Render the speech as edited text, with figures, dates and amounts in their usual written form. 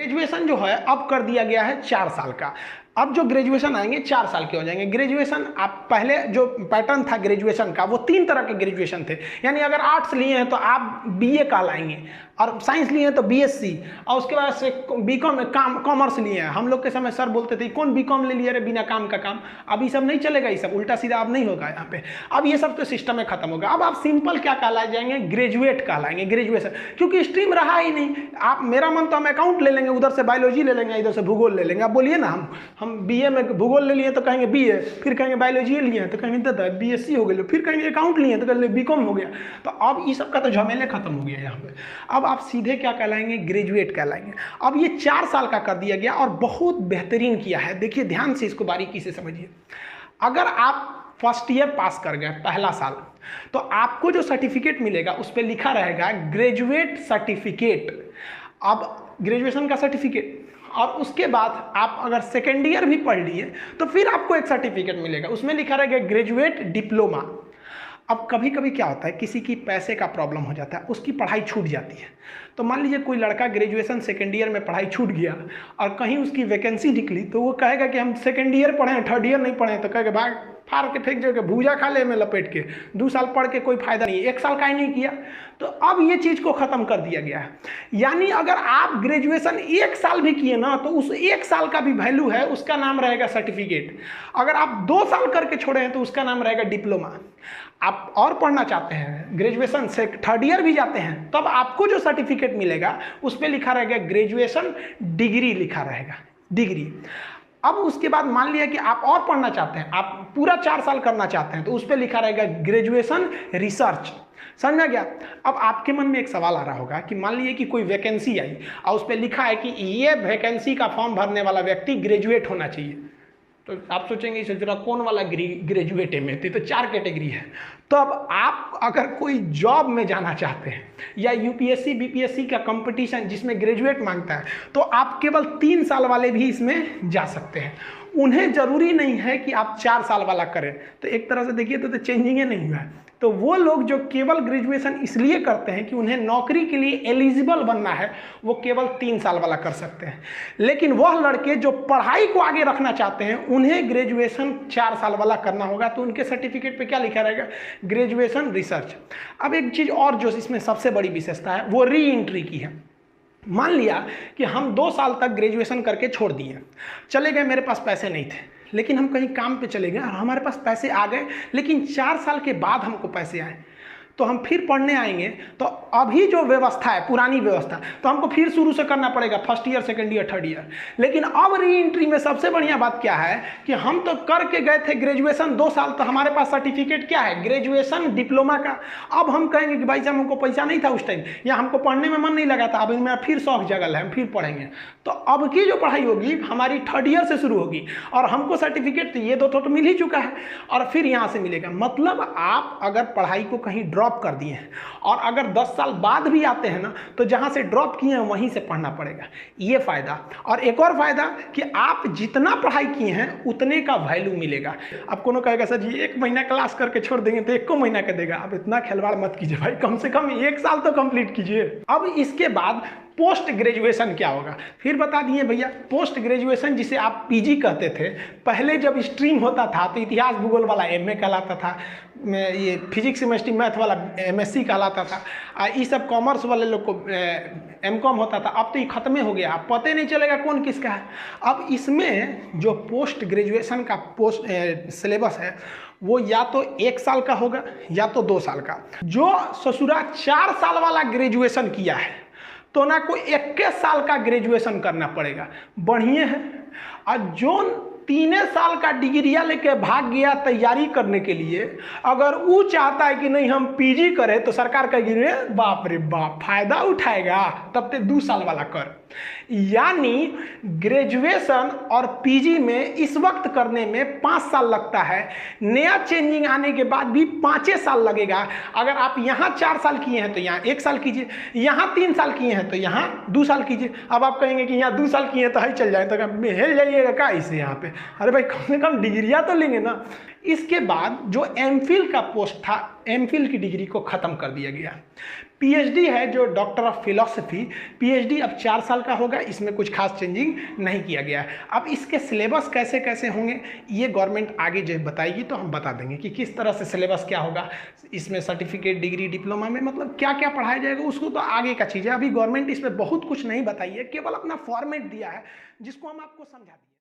Graduation जो है अब कर दिया गया है 4 साल का। अब जो ग्रेजुएशन आएंगे 4 साल के हो जाएंगे। ग्रेजुएशन आप पहले जो पैटर्न था ग्रेजुएशन का वो 3 तरह के ग्रेजुएशन थे, यानी अगर आर्ट्स लिए हैं तो आप बीए कहलाएंगे, और साइंस लिए हैं तो बीएससी, और उसके बाद से बीकॉम कॉमर्स लिए हैं। हम लोग के समय सर बोलते थे कौन बीकॉम ले लिया रे बिना काम का काम। अब ये सब नहीं चलेगा, ये सब उल्टा सीधा अब नहीं होगा यहाँ पे। अब ये सब तो सिस्टम में खत्म होगा। अब आप सिंपल क्या कहलाए जाएंगे, ग्रेजुएट कहलाएंगे। ग्रेजुएशन क्योंकि स्ट्रीम रहा ही नहीं। आप मेरा मन तो हम अकाउंट ले लेंगे, उधर से बायोलॉजी ले लेंगे, इधर से भूगोल ले लेंगे। आप बोलिए ना हम बीए में भूगोल ले लिए तो कहेंगे बीए, फिर कहेंगे बायोलॉजी लिए तो कहेंगे दादा बीएससी हो गया, फिर कहेंगे अकाउंट लिए तो कहेंगे बीकॉम हो गया। तो अब ये सब का तो झमेले खत्म हो गया यहाँ पे। अब आप सीधे क्या कहलाएंगे, ग्रेजुएट कहलाएंगे। अब ये 4 साल का कर दिया गया और बहुत बेहतरीन किया है। देखिए ध्यान से इसको बारीकी से समझिए। अगर आप फर्स्ट ईयर पास कर गए पहला साल, तो आपको जो सर्टिफिकेट मिलेगा उस पर लिखा रहेगा ग्रेजुएट सर्टिफिकेट। अब ग्रेजुएशन का सर्टिफिकेट, और उसके बाद आप अगर सेकेंड ईयर भी पढ़ लिए तो फिर आपको एक सर्टिफिकेट मिलेगा, उसमें लिखा रहेगा ग्रेजुएट डिप्लोमा। अब कभी कभी क्या होता है, किसी की पैसे का प्रॉब्लम हो जाता है, उसकी पढ़ाई छूट जाती है। तो मान लीजिए कोई लड़का ग्रेजुएशन सेकेंड ईयर में पढ़ाई छूट गया और कहीं उसकी वैकेंसी निकली, तो वो कहेगा कि हम सेकेंड ईयर पढ़े हैं, थर्ड ईयर नहीं पढ़े हैं। तो कहेगा भाग फाड़ के फेंक जो भूजा खा ले में लपेट के, 2 साल पढ़ के कोई फायदा नहीं, 1 साल का ही नहीं किया। तो अब ये चीज़ को ख़त्म कर दिया गया है। यानी अगर आप ग्रेजुएशन 1 साल भी किए ना, तो उस 1 साल का भी वैल्यू है, उसका नाम रहेगा सर्टिफिकेट। अगर आप 2 साल करके छोड़े हैं तो उसका नाम रहेगा डिप्लोमा। आप और पढ़ना चाहते हैं, ग्रेजुएशन से थर्ड ईयर भी जाते हैं, तब आपको जो सर्टिफिकेट मिलेगा उस पर लिखा रहेगा ग्रेजुएशन डिग्री, लिखा रहेगा डिग्री। अब उसके बाद मान लिया कि आप और पढ़ना चाहते हैं, आप पूरा 4 साल करना चाहते हैं, तो उस पर लिखा रहेगा ग्रेजुएशन रिसर्च। समझ गया? अब आपके मन में एक सवाल आ रहा होगा कि मान लीजिए कि कोई वैकेंसी आई और उस पर लिखा है कि ये वैकेंसी का फॉर्म भरने वाला व्यक्ति ग्रेजुएट होना चाहिए। तो आप सोचेंगे इसे जरा कौन वाला ग्रेजुएट है में, तो 4 कैटेगरी है। तो अब आप अगर कोई जॉब में जाना चाहते हैं या यूपीएससी बीपीएससी का कंपटीशन जिसमें ग्रेजुएट मांगता है, तो आप केवल 3 साल वाले भी इसमें जा सकते हैं। उन्हें जरूरी नहीं है कि आप 4 साल वाला करें। तो एक तरह से देखिए तो चेंजिंग नहीं हुआ है। तो वो लोग जो केवल ग्रेजुएशन इसलिए करते हैं कि उन्हें नौकरी के लिए एलिजिबल बनना है, वो केवल 3 साल वाला कर सकते हैं। लेकिन वह लड़के जो पढ़ाई को आगे रखना चाहते हैं, उन्हें ग्रेजुएशन 4 साल वाला करना होगा। तो उनके सर्टिफिकेट पे क्या लिखा रहेगा, ग्रेजुएशन रिसर्च। अब एक चीज़ और जो इसमें सबसे बड़ी विशेषता है वो री एंट्री की है। मान लिया कि हम 2 साल तक ग्रेजुएशन करके छोड़ दिए, चले गए, मेरे पास पैसे नहीं थे, लेकिन हम कहीं काम पे चले गए और हमारे पास पैसे आ गए, लेकिन 4 साल के बाद हमको पैसे आए, तो हम फिर पढ़ने आएंगे। तो अभी जो व्यवस्था है पुरानी व्यवस्था, तो हमको फिर शुरू से करना पड़ेगा, first year second year third year. लेकिन अब री एंट्री में सबसे बढ़िया बात क्या है कि हम तो करके गए थे ग्रेजुएशन 2 साल, तो हमारे पास सर्टिफिकेट क्या है, ग्रेजुएशन डिप्लोमा का। अब हम कहेंगे कि भाई साहब हमको पैसा नहीं था उस टाइम, या हमको पढ़ने में मन नहीं लगा था, अब मेरा फिर शौक जगल है, हम फिर पढ़ेंगे। तो अब की जो पढ़ाई होगी हमारी थर्ड ईयर से शुरू होगी, और हमको सर्टिफिकेट तो ये 2 तो मिल ही चुका है, और फिर यहाँ से मिलेगा। मतलब आप अगर पढ़ाई को कहीं ड्रॉप कर दिए हैं और अगर 10 साल बाद भी आते हैं ना, तो जहां से ड्रॉप किए हैं वहीं से पढ़ना पड़ेगा। ये फायदा। और एक और फायदा कि आप जितना पढ़ाई किए हैं उतने का वैल्यू मिलेगा। अब कोनो कहेगा सर जी 1 महीना क्लास करके छोड़ देंगे तो 1 महीना का देगा। अब इतना खिलवाड़ मत कीजिए भाई, कम से कम 1 साल तो कंप्लीट कीजिए। अब इसके बाद पोस्ट ग्रेजुएशन क्या होगा, फिर बता दिए भैया। पोस्ट ग्रेजुएशन जिसे आप पीजी कहते थे, पहले जब स्ट्रीम होता था तो इतिहास भूगोल वाला एमए कहलाता था, ये फिजिक्स केमिस्ट्री मैथ वाला एमएससी कहलाता था, ये सब कॉमर्स वाले लोग को एमकॉम होता था। अब तो ये खत्म हो गया, अब पता ही नहीं चलेगा कौन किसका है। अब इसमें जो पोस्ट ग्रेजुएशन का सिलेबस है वो या तो 1 साल का होगा या तो 2 साल का। जो ससुरा 4 साल वाला ग्रेजुएशन किया है तो ना कोई 21 साल का ग्रेजुएशन करना पड़ेगा, बढ़िया है। और जो 3 साल का डिग्रिया लेके भाग गया तैयारी करने के लिए, अगर वो चाहता है कि नहीं हम पीजी करें, तो सरकार कहेगी बाप रे बाप फायदा उठाएगा, तब ते 2 साल वाला कर। यानी ग्रेजुएशन और पीजी में इस वक्त करने में 5 साल लगता है, नया चेंजिंग आने के बाद भी 5 साल लगेगा। अगर आप यहाँ 4 साल किए हैं तो यहाँ 1 साल कीजिए, यहाँ 3 साल किए हैं तो यहाँ 2 साल कीजिए। अब आप कहेंगे कि यहाँ 2 साल किए हैं तो ही चल जाए, तो हेल जाइएगा क्या इसे यहाँ पे? अरे भाई कम से कम डिग्रियाँ तो लेंगे ना। इसके बाद जो एमफिल का पोस्ट था, एमफिल की डिग्री को ख़त्म कर दिया गया। पीएचडी है जो डॉक्टर ऑफ फिलॉसफी, पीएचडी अब 4 साल का होगा, इसमें कुछ खास चेंजिंग नहीं किया गया है। अब इसके सिलेबस कैसे कैसे होंगे ये गवर्नमेंट आगे जो बताएगी तो हम बता देंगे कि किस तरह से सिलेबस क्या होगा, इसमें सर्टिफिकेट, डिग्री, डिप्लोमा में मतलब क्या क्या पढ़ाया जाएगा, उसको तो आगे का चीज़ है। अभी गवर्नमेंट इसमें बहुत कुछ नहीं बताई है, केवल अपना फॉर्मेट दिया है जिसको हम आपको समझा दिए।